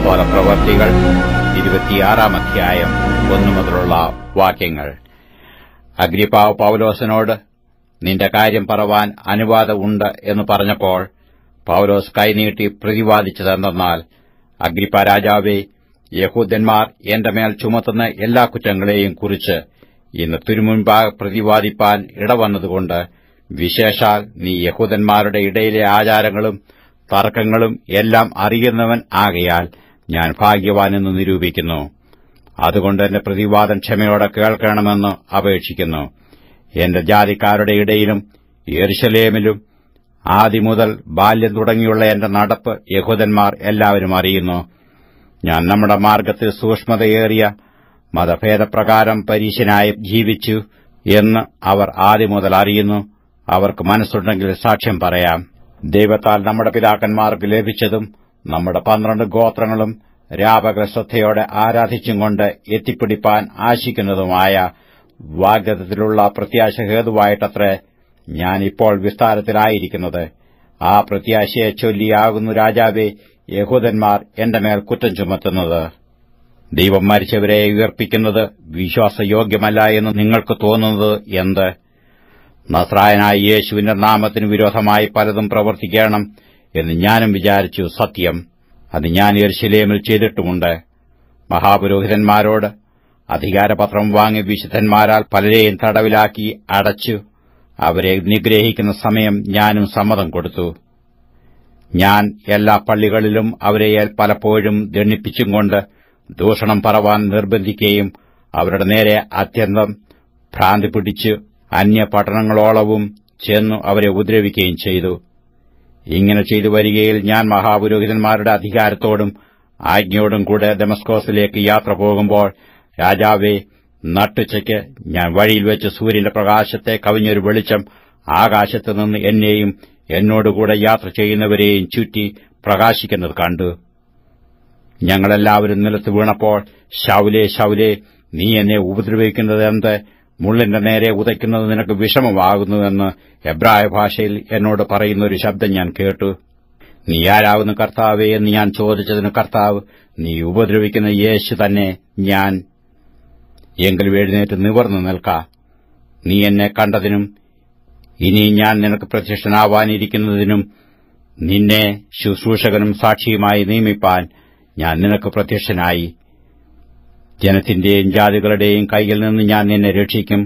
അപ്പോസ്തലപ്രവൃത്തികൾ 26 അധ്യായം 1 മുതലുള്ള വാക്യങ്ങൾ. അഗ്രിപ്പാവ് പൗലോസിനോട് നിന്റെ കാര്യം പറവാൻ അനുവാദമുണ്ട് എന്ന് പറഞ്ഞപ്പോൾ പൗലോസ് കൈനീട്ടി പ്രതിവാദിച്ചതെന്നാൽ, അഗ്രിപ്പാ രാജാവേ, യഹൂദന്മാർ എന്റെ മേൽ ചുമത്തുന്ന എല്ലാ കുറ്റങ്ങളെയും കുറിച്ച് ഇന്ന് തിരുമുൻപാകെ പ്രതിവാദിപ്പാൻ ഇടവന്നതുകൊണ്ട്, വിശേഷാൽ നീ യഹൂദന്മാരുടെ ഇടയിലെ ആചാരങ്ങളും തർക്കങ്ങളും എല്ലാം അറിയുന്നവൻ ആകയാൽ ഞാൻ ഭാഗ്യവാനെന്ന് നിരൂപിക്കുന്നു. അതുകൊണ്ട് എന്റെ പ്രതിവാദം ക്ഷമയോടെ കേൾക്കണമെന്ന് അപേക്ഷിക്കുന്നു. എന്റെ ജാതിക്കാരുടെ ഇടയിലും യെരുശലേമിലും ആദിമുതൽ ബാല്യം തുടങ്ങിയുള്ള എന്റെ നടപ്പ് യഹൂദന്മാർ എല്ലാവരും അറിയുന്നു. ഞാൻ നമ്മുടെ മാർഗ്ഗത്തിൽ സൂക്ഷ്മതയേറിയ മതഭേദപ്രകാരം പരീശനായി ജീവിച്ചു എന്ന് അവർ ആദ്യമുതൽ അറിയുന്നു. അവർക്ക് മനസ്സുണ്ടെങ്കിൽ സാക്ഷ്യം പറയാം. ദൈവത്താൽ നമ്മുടെ പിതാക്കന്മാർക്ക് ലഭിച്ചതും നമ്മുടെ 12 ഗോത്രങ്ങളും രാപകൽ ശ്രദ്ധയോടെ ആരാധിച്ചും കൊണ്ട് എത്തിപ്പിടിപ്പാൻ ആശിക്കുന്നതുമായ വാഗ്ദത്തത്തിലുള്ള പ്രത്യാശ ഹേതുവായിട്ടത്രേ ഞാൻ ഇപ്പോൾ വിസ്താരത്തിലായിരിക്കുന്നത്. ആ പ്രത്യാശയെ ചൊല്ലിയാകുന്നു രാജാവേ, യഹൂദന്മാർ എന്റെ മേൽ കുറ്റം ചുമത്തുന്നത്. ദൈവം മരിച്ചവരെ ഉയർപ്പിക്കുന്നത് വിശ്വാസയോഗ്യമല്ല എന്ന് നിങ്ങൾക്ക് തോന്നുന്നത് എന്ത്? നസ്രായനായ യേശുവിന്റെ നാമത്തിന് വിരോധമായി പലതും പ്രവർത്തിക്കണം എന്ന് ഞാനും വിചാരിച്ചു. സത്യം, അത് ഞാൻ യെരുശലേമിൽ ചെയ്തിട്ടുമുണ്ട്. മഹാപുരോഹിതന്മാരോട് അധികാരപത്രം വാങ്ങി വിശുദ്ധന്മാരാൽ പലരെയും തടവിലാക്കി അടച്ചു അവരെ നിഗ്രഹിക്കുന്ന സമയം ഞാനും സമ്മതം കൊടുത്തു. ഞാൻ എല്ലാ പള്ളികളിലും അവരെ പലപ്പോഴും ദണ്ഡിപ്പിച്ചും കൊണ്ട് ദൂഷണം പറവാൻ നിർബന്ധിക്കുകയും അവരുടെ നേരെ അത്യന്തം ഭ്രാന്തി പിടിച്ച് അന്യപട്ടണങ്ങളോളവും ചെന്നു അവരെ ഉപദ്രവിക്കുകയും ചെയ്തു. ഇങ്ങനെ ചെയ്തു വരികയിൽ ഞാൻ മഹാപുരോഹിതന്മാരുടെ അധികാരത്തോടും ആജ്ഞയോടും കൂടെ ദമസ്കോസിലേക്ക് യാത്ര പോകുമ്പോൾ, രാജാവേ, നട്ടുച്ചയ്ക്ക് ഞാൻ വഴിയിൽ വെച്ച് സൂര്യന്റെ പ്രകാശത്തെ കവിഞ്ഞൊരു വെളിച്ചം ആകാശത്തുനിന്ന് എന്നെയും എന്നോടുകൂടെ യാത്ര ചെയ്യുന്നവരെയും ചുറ്റി പ്രകാശിക്കുന്നത് കണ്ടു. ഞങ്ങളെല്ലാവരും നിലത്ത് വീണപ്പോൾ, ശൌലേ, ശൌലേ, നീ എന്നെ ഉപദ്രവിക്കുന്നതെന്ത്? മുള്ളിന്റെ നേരെ ഉതയ്ക്കുന്നത് നിനക്ക് വിഷമമാകുന്നുവെന്ന് എബ്രായ ഭാഷയിൽ എന്നോട് പറയുന്നൊരു ശബ്ദം ഞാൻ കേട്ടു. നീ ആരാകുന്നു കർത്താവേ എന്ന് ഞാൻ ചോദിച്ചതിന് കർത്താവ്, നീ ഉപദ്രവിക്കുന്ന യേശു തന്നെ ഞാൻ. എങ്കിലും എഴുന്നേറ്റ് നിവർന്നു നിൽക്ക. നീ എന്നെ കണ്ടതിനും ഇനി ഞാൻ നിനക്ക് പ്രത്യക്ഷനാവാനിരിക്കുന്നതിനും നിന്നെ ശുശ്രൂഷകനും സാക്ഷിയുമായി നിയമിപ്പാൻ ഞാൻ നിനക്ക് പ്രത്യക്ഷനായി. ജനത്തിന്റെയും ജാതികളുടെയും കൈയിൽ നിന്ന് ഞാൻ നിന്നെ രക്ഷിക്കും.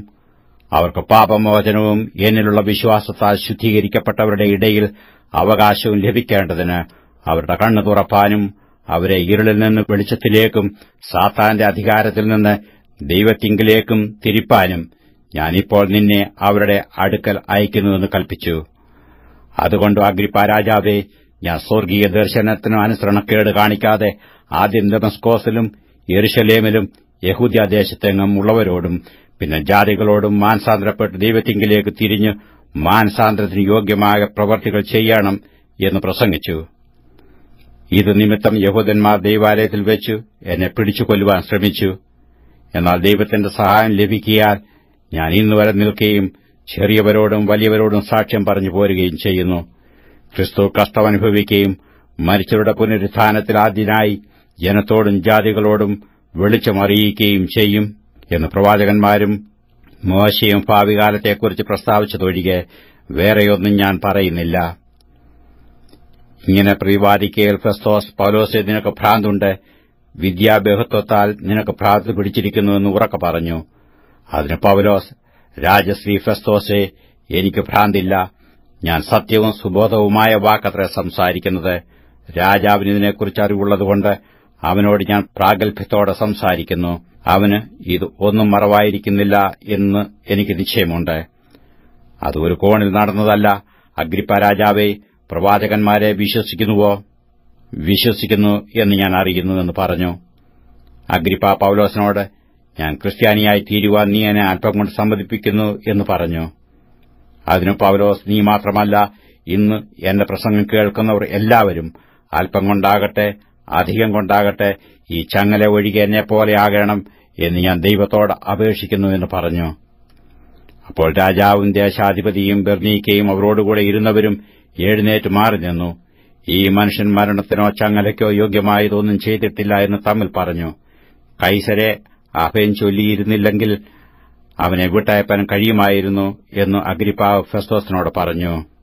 അവർക്ക് പാപമോചനവും എന്നിലുള്ള വിശ്വാസത്താൽ ശുദ്ധീകരിക്കപ്പെട്ടവരുടെ ഇടയിൽ അവകാശവും ലഭിക്കേണ്ടതിന് അവരുടെ കണ്ണു തുറപ്പാനും അവരെ ഇരുളിൽ നിന്ന് വെളിച്ചത്തിലേക്കും സാത്താന്റെ അധികാരത്തിൽ നിന്ന് ദൈവത്തിങ്കിലേക്കും തിരിപ്പാനും ഞാനിപ്പോൾ നിന്നെ അവരുടെ അടുക്കൽ അയക്കുന്നുവെന്ന് കൽപ്പിച്ചു. അതുകൊണ്ട് അഗ്രിപ്പാ രാജാവേ, ഞാൻ സ്വർഗീയ ദർശനത്തിന് അനുസരണക്കേട് കാണിക്കാതെ ആദ്യം ദമസ്കോസിലും യെരുശലേമിലും യഹൂദ്യദേശത്തെങ്ങും ഉള്ളവരോടും പിന്നെ ജാതികളോടും മാനസാന്തരപ്പെട്ട് ദൈവത്തിങ്കിലേക്ക് തിരിഞ്ഞ് മാനസാന്തരത്തിന് യോഗ്യമായ പ്രവർത്തികൾ ചെയ്യണം എന്ന് പ്രസംഗിച്ചു. ഇത് നിമിത്തം യഹൂദന്മാർ ദൈവാലയത്തിൽ വെച്ച് എന്നെ പിടിച്ചു കൊല്ലുവാൻ ശ്രമിച്ചു. എന്നാൽ ദൈവത്തിന്റെ സഹായം ലഭിക്കിയാൽ ഞാൻ ഇന്നുവരെ നിൽക്കുകയും ചെറിയവരോടും വലിയവരോടും സാക്ഷ്യം പറഞ്ഞു പോരുകയും ചെയ്യുന്നു. ക്രിസ്തു കഷ്ടമനുഭവിക്കുകയും മരിച്ചവരുടെ പുനരുത്ഥാനത്തിൽ ആദ്യനായി ജനത്തോടും ജാതികളോടും വെളിച്ചമറിയിക്കുകയും ചെയ്യും എന്ന് പ്രവാചകന്മാരും മോശയും ഭാവികാലത്തെക്കുറിച്ച് പ്രസ്താവിച്ചതൊഴികെ വേറെയൊന്നും ഞാൻ പറയുന്നില്ല. ഇങ്ങനെ പ്രതിവാദിക്കയിൽ ഫെസ്തോസ്, പൗലോസേ, നിനക്ക് ഭ്രാന്തുണ്ട്, വിദ്യാബഹുത്വത്താൽ നിനക്ക് ഭ്രാന്ത് പിടിച്ചിരിക്കുന്നുവെന്ന് ഉറക്കെ പറഞ്ഞു. അതിന് പൗലോസ്, രാജശ്രീ ഫെസ്തോസേ, എനിക്ക് ഭ്രാന്തില്ല. ഞാൻ സത്യവും സുബോധവുമായ വാക്കത്രേ സംസാരിക്കുന്നത്. രാജാവിന് ഇതിനെക്കുറിച്ച് അറിവുള്ളതുകൊണ്ട് അവനോട് ഞാൻ പ്രാഗൽഭ്യത്തോടെ സംസാരിക്കുന്നു. അവന് ഇത് ഒന്നും മറവായിരിക്കുന്നില്ല എന്ന് എനിക്ക് നിശ്ചയമുണ്ട്. അത് ഒരു കോണിൽ നടന്നതല്ല. അഗ്രിപ്പാ രാജാവേ, പ്രവാചകന്മാരെ വിശ്വസിക്കുന്നുവോ? വിശ്വസിക്കുന്നു എന്ന് ഞാൻ അറിയുന്നുവെന്ന് പറഞ്ഞു. അഗ്രിപ്പാ പൗലോസിനോട്, ഞാൻ ക്രിസ്ത്യാനിയായി തീരുവാൻ നീ എന്നെ അല്പം കൊണ്ട് സമ്മതിപ്പിക്കുന്നു എന്ന് പറഞ്ഞു. അതിനു പൗലോസ്, നീ മാത്രമല്ല, ഇന്ന് എന്റെ പ്രസംഗം കേൾക്കുന്നവർ എല്ലാവരും അല്പം കൊണ്ടാകട്ടെ അധികം കൊണ്ടാകട്ടെ ഈ ചങ്ങല ഒഴികെ എന്നെപ്പോലെ ആകണം എന്ന് ഞാൻ ദൈവത്തോട് അപേക്ഷിക്കുന്നു എന്ന് പറഞ്ഞു. അപ്പോൾ രാജാവും ദേശാധിപതിയും ബെർനീക്കയും അവരോടുകൂടെ ഇരുന്നവരും എഴുന്നേറ്റ് മാറി നിന്നു. ഈ മനുഷ്യൻ മരണത്തിനോ ചങ്ങലയ്ക്കോ യോഗ്യമായതൊന്നും ചെയ്തിട്ടില്ല എന്ന് തമ്മിൽ പറഞ്ഞു. കൈസരെ അഭയം ചൊല്ലിയിരുന്നില്ലെങ്കിൽ അവനെ വിട്ടയപ്പാൻ കഴിയുമായിരുന്നു എന്ന് അഗ്രിപ്പാവ് ഫെസ്തോസിനോട് പറഞ്ഞു.